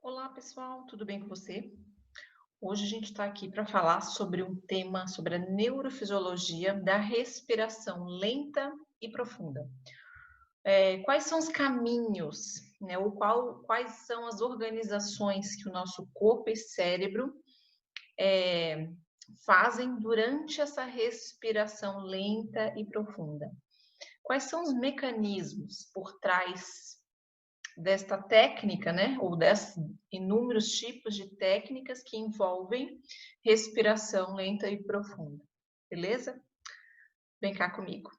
Olá, pessoal, tudo bem com você? Hoje a gente está aqui para falar sobre um tema sobre a neurofisiologia da respiração lenta e profunda. Quais são os caminhos, né, quais são as organizações que o nosso corpo e cérebro fazem durante essa respiração lenta e profunda? Quais são os mecanismos por trás desta técnica, né, ou desses inúmeros tipos de técnicas que envolvem respiração lenta e profunda, beleza? Vem cá comigo.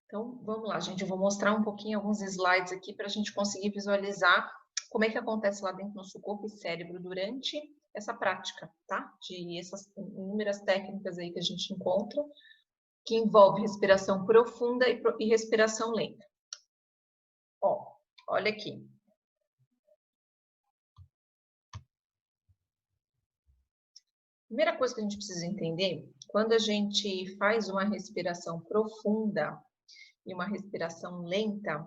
Então, vamos lá, gente, eu vou mostrar um pouquinho alguns slides aqui para a gente conseguir visualizar como é que acontece lá dentro do nosso corpo e cérebro durante essa prática, tá? De essas inúmeras técnicas aí que a gente encontra, que envolve respiração profunda e respiração lenta. Ó, olha aqui. Primeira coisa que a gente precisa entender, quando a gente faz uma respiração profunda e uma respiração lenta,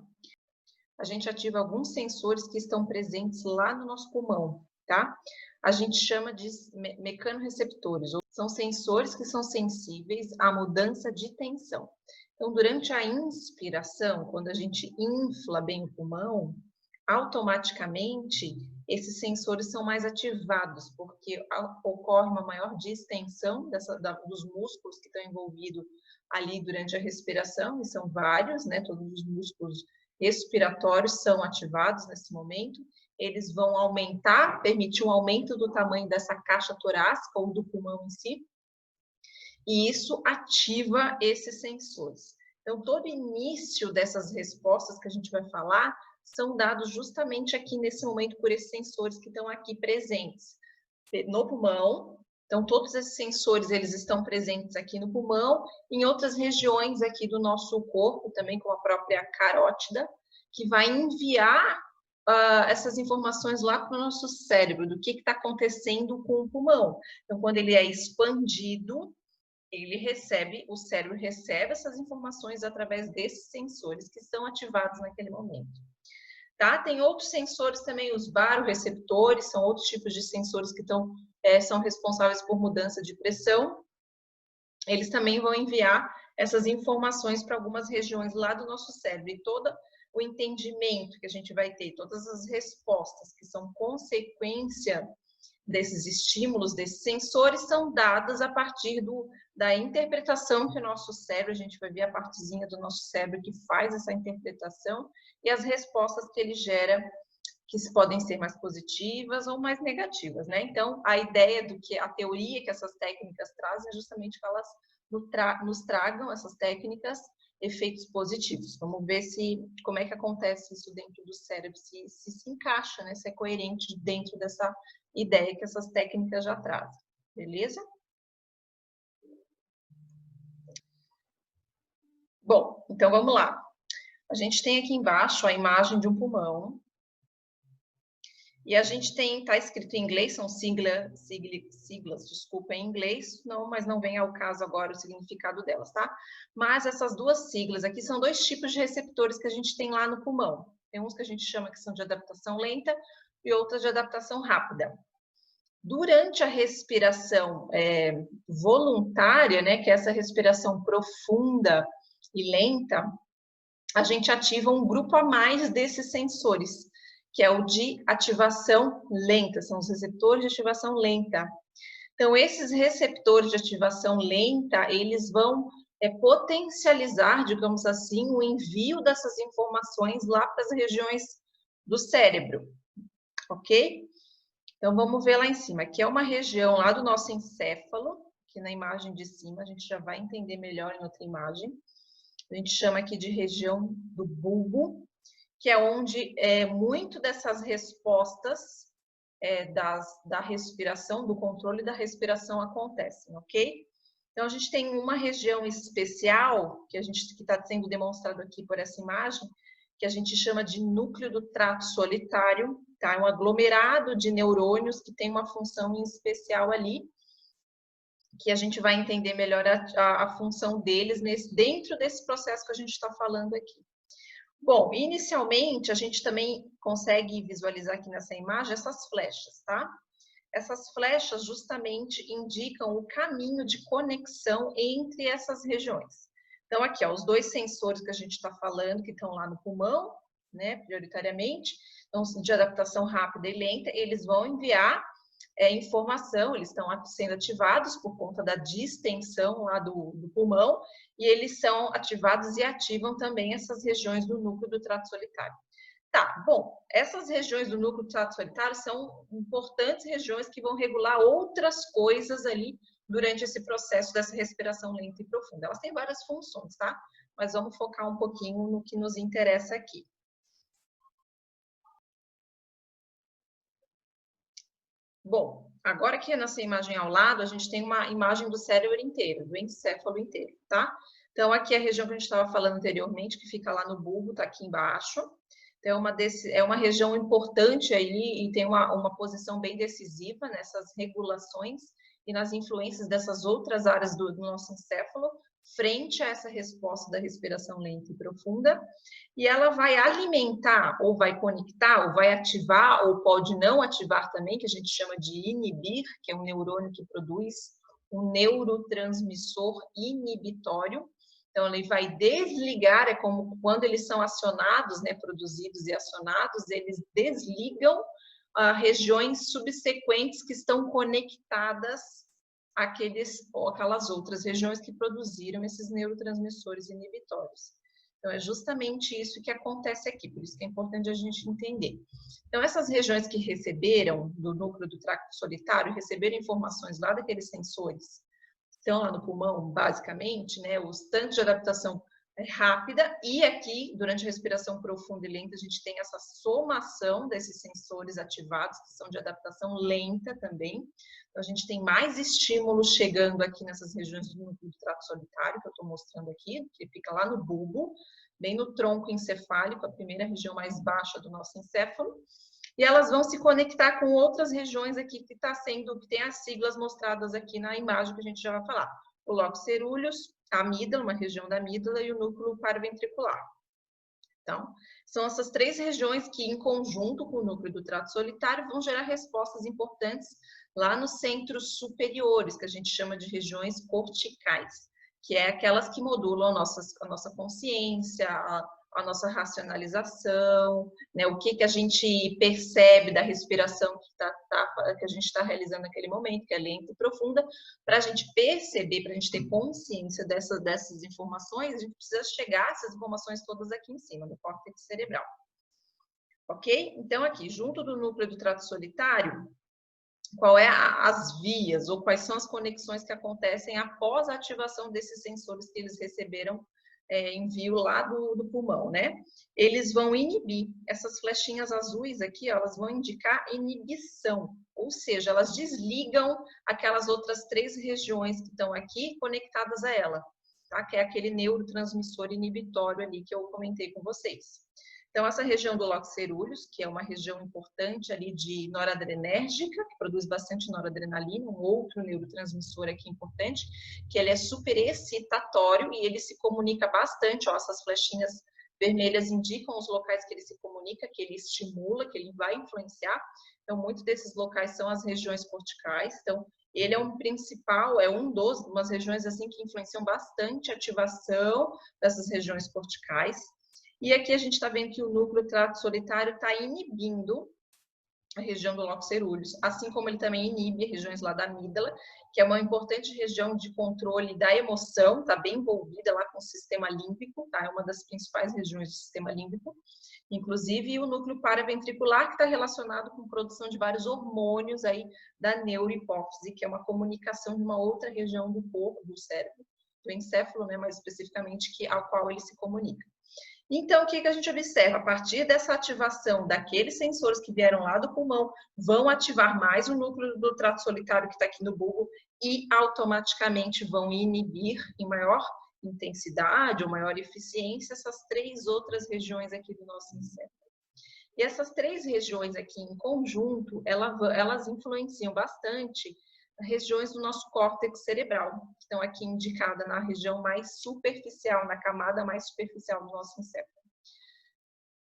a gente ativa alguns sensores que estão presentes lá no nosso pulmão, tá? A gente chama de mecanorreceptores, ou são sensores que são sensíveis à mudança de tensão. Então, durante a inspiração, quando a gente infla bem o pulmão, automaticamente esses sensores são mais ativados, porque ocorre uma maior distensão dos músculos que estão envolvidos ali durante a respiração, e são vários, né? Todos os músculos respiratórios são ativados nesse momento, eles vão aumentar, permitir um aumento do tamanho dessa caixa torácica ou do pulmão em si, e isso ativa esses sensores. Então, todo início dessas respostas que a gente vai falar são dados justamente aqui nesse momento por esses sensores que estão aqui presentes no pulmão. Então, todos esses sensores, eles estão presentes aqui no pulmão, em outras regiões aqui do nosso corpo, também como a própria carótida, que vai enviar essas informações lá para o nosso cérebro, do que está acontecendo com o pulmão. Então, quando ele é expandido, o cérebro recebe essas informações através desses sensores que são ativados naquele momento. Tá? Tem outros sensores também, os baroreceptores, são outros tipos de sensores que são responsáveis por mudança de pressão. Eles também vão enviar essas informações para algumas regiões lá do nosso cérebro. E todo o entendimento que a gente vai ter, todas as respostas que são consequência desses estímulos, desses sensores, são dadas a partir da interpretação que o nosso cérebro, a gente vai ver a partezinha do nosso cérebro que faz essa interpretação e as respostas que ele gera, que podem ser mais positivas ou mais negativas, né? Então, a ideia do que a teoria que essas técnicas trazem é justamente que elas nos tragam, essas técnicas, efeitos positivos. Vamos ver como é que acontece isso dentro do cérebro, se encaixa, né? Se é coerente dentro dessa ideia que essas técnicas já trazem. Beleza? Bom, então vamos lá. A gente tem aqui embaixo a imagem de um pulmão. E a gente tá escrito em inglês, são siglas, desculpa, em inglês, não, mas não vem ao caso agora o significado delas, tá? Mas essas duas siglas aqui são dois tipos de receptores que a gente tem lá no pulmão. Tem uns que a gente chama que são de adaptação lenta e outros de adaptação rápida. Durante a respiração voluntária, né, que é essa respiração profunda e lenta, a gente ativa um grupo a mais desses sensores, que é o de ativação lenta, são os receptores de ativação lenta. Então, esses receptores de ativação lenta, eles vão potencializar, digamos assim, o envio dessas informações lá para as regiões do cérebro, ok? Então, vamos ver lá em cima, que é uma região lá do nosso encéfalo, que na imagem de cima, a gente já vai entender melhor em outra imagem. A gente chama aqui de região do bulbo, que é onde muito dessas respostas da respiração, do controle da respiração acontecem, ok? Então, a gente tem uma região especial, que está sendo demonstrado aqui por essa imagem, que a gente chama de núcleo do trato solitário, tá? É um aglomerado de neurônios que tem uma função em especial ali, que a gente vai entender melhor a função deles dentro desse processo que a gente está falando aqui. Bom, inicialmente a gente também consegue visualizar aqui nessa imagem essas flechas, tá? Essas flechas justamente indicam o caminho de conexão entre essas regiões. Então, aqui, ó, os dois sensores que a gente está falando, que estão lá no pulmão, né, prioritariamente, então, de adaptação rápida e lenta, eles vão enviar informação, eles estão sendo ativados por conta da distensão lá do pulmão, e eles são ativados e ativam também essas regiões do núcleo do trato solitário. Tá, bom, essas regiões do núcleo do trato solitário são importantes regiões que vão regular outras coisas ali durante esse processo dessa respiração lenta e profunda. Elas têm várias funções, tá? Mas vamos focar um pouquinho no que nos interessa aqui. Bom, agora aqui nessa imagem ao lado, a gente tem uma imagem do cérebro inteiro, do encéfalo inteiro, tá? Então, aqui a região que a gente estava falando anteriormente, que fica lá no bulbo, tá aqui embaixo. Então, é uma região importante aí e tem uma posição bem decisiva nessas regulações e nas influências dessas outras áreas do nosso encéfalo, frente a essa resposta da respiração lenta e profunda. E ela vai alimentar, ou vai conectar, ou vai ativar, ou pode não ativar também, que a gente chama de inibir, que é um neurônio que produz um neurotransmissor inibitório. Então, ele vai desligar, é como quando eles são acionados, né, produzidos e acionados, eles desligam regiões subsequentes que estão conectadas aquelas outras regiões que produziram esses neurotransmissores inibitórios. Então, é justamente isso que acontece aqui, por isso que é importante a gente entender. Então, essas regiões que receberam do núcleo do trato solitário, receberam informações lá daqueles sensores, estão lá no pulmão, basicamente, né, os tantos de adaptação rápida, e aqui, durante a respiração profunda e lenta, a gente tem essa somação desses sensores ativados, que são de adaptação lenta também. Então, a gente tem mais estímulos chegando aqui nessas regiões do núcleo do trato solitário, que eu estou mostrando aqui, que fica lá no bulbo, bem no tronco encefálico, a primeira região mais baixa do nosso encéfalo. E elas vão se conectar com outras regiões aqui que tem as siglas mostradas aqui na imagem que a gente já vai falar. O lóbulo cerúleus, a amígdala, uma região da amígdala, e o núcleo paraventricular. Então, são essas três regiões que, em conjunto com o núcleo do trato solitário, vão gerar respostas importantes lá nos centros superiores, que a gente chama de regiões corticais, que é aquelas que modulam a nossa consciência, a nossa racionalização, né, o que a gente percebe da respiração que a gente está realizando naquele momento, que é lenta e profunda. Para a gente perceber, para a gente ter consciência dessas informações, a gente precisa chegar a essas informações todas aqui em cima, no córtex cerebral. Ok? Então, aqui, junto do núcleo do trato solitário, qual é as vias ou quais são as conexões que acontecem após a ativação desses sensores que eles receberam envio lá do pulmão, né? Eles vão inibir. Essas flechinhas azuis aqui, ó, elas vão indicar inibição, ou seja, elas desligam aquelas outras três regiões que estão aqui conectadas a ela, tá? Que é aquele neurotransmissor inibitório ali que eu comentei com vocês. Então, essa região do lóbulo cerúleus, que é uma região importante ali de noradrenérgica, que produz bastante noradrenalina, um outro neurotransmissor aqui importante, que ele é super excitatório e ele se comunica bastante, ó, essas flechinhas vermelhas indicam os locais que ele se comunica, que ele estimula, que ele vai influenciar. Então, muitos desses locais são as regiões corticais. Então, ele é um principal, umas regiões assim que influenciam bastante a ativação dessas regiões corticais. E aqui a gente está vendo que o núcleo trato solitário está inibindo a região do lóbulo cerúleus, assim como ele também inibe regiões lá da amígdala, que é uma importante região de controle da emoção, está bem envolvida lá com o sistema límbico, tá? É uma das principais regiões do sistema límbico. Inclusive o núcleo paraventricular, que está relacionado com a produção de vários hormônios aí da neurohipófise, que é uma comunicação de uma outra região do corpo, do cérebro, do encéfalo, né, mais especificamente, ao qual ele se comunica. Então, o que a gente observa? A partir dessa ativação daqueles sensores que vieram lá do pulmão, vão ativar mais o núcleo do trato solitário que está aqui no bulbo e automaticamente vão inibir em maior intensidade ou maior eficiência essas três outras regiões aqui do nosso encéfalo. E essas três regiões aqui em conjunto, elas influenciam bastante regiões do nosso córtex cerebral, que estão aqui indicadas na região mais superficial, na camada mais superficial do nosso encéfalo.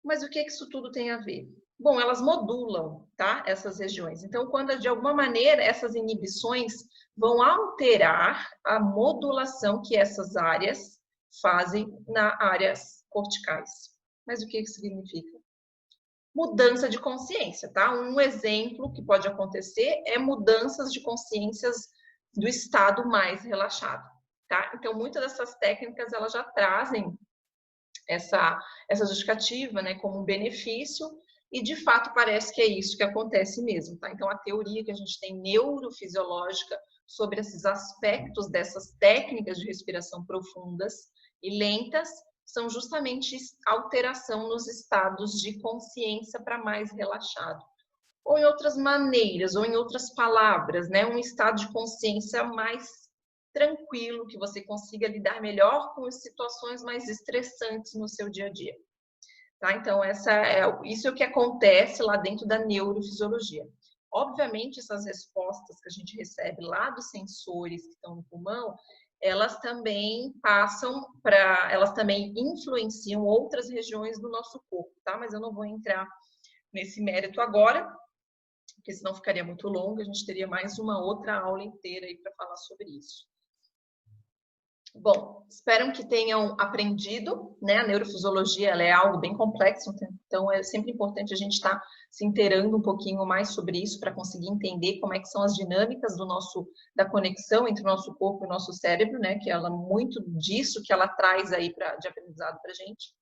Mas o que isso tudo tem a ver? Bom, elas modulam, tá? Essas regiões. Então, quando de alguma maneira essas inibições vão alterar a modulação que essas áreas fazem nas áreas corticais. Mas o que isso significa? Mudança de consciência, tá? Um exemplo que pode acontecer é mudanças de consciências do estado mais relaxado, tá? Então, muitas dessas técnicas, elas já trazem essa justificativa, né, como um benefício, e de fato parece que é isso que acontece mesmo, tá? Então, a teoria que a gente tem neurofisiológica sobre esses aspectos dessas técnicas de respiração profundas e lentas são justamente alteração nos estados de consciência para mais relaxado. Ou em outras maneiras, ou em outras palavras, né, um estado de consciência mais tranquilo, que você consiga lidar melhor com as situações mais estressantes no seu dia a dia. Tá? Então, isso é o que acontece lá dentro da neurofisiologia. Obviamente, essas respostas que a gente recebe lá dos sensores que estão no pulmão, elas também elas também influenciam outras regiões do nosso corpo, tá? Mas eu não vou entrar nesse mérito agora, porque senão ficaria muito longo, a gente teria mais uma outra aula inteira aí para falar sobre isso. Bom, espero que tenham aprendido, né? A neurofisiologia ela é algo bem complexo, então é sempre importante a gente estar se inteirando um pouquinho mais sobre isso para conseguir entender como é que são as dinâmicas da conexão entre o nosso corpo e o nosso cérebro, né? Que ela muito disso que ela traz aí de aprendizado para a gente.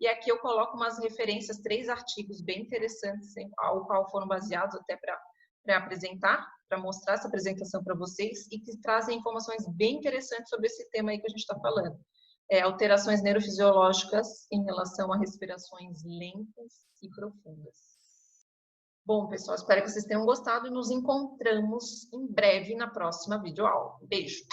E aqui eu coloco umas referências, 3 artigos bem interessantes, ao qual foram baseados até para apresentar, para mostrar essa apresentação para vocês e que trazem informações bem interessantes sobre esse tema aí que a gente está falando. Alterações neurofisiológicas em relação a respirações lentas e profundas. Bom, pessoal, espero que vocês tenham gostado e nos encontramos em breve na próxima videoaula. Beijo!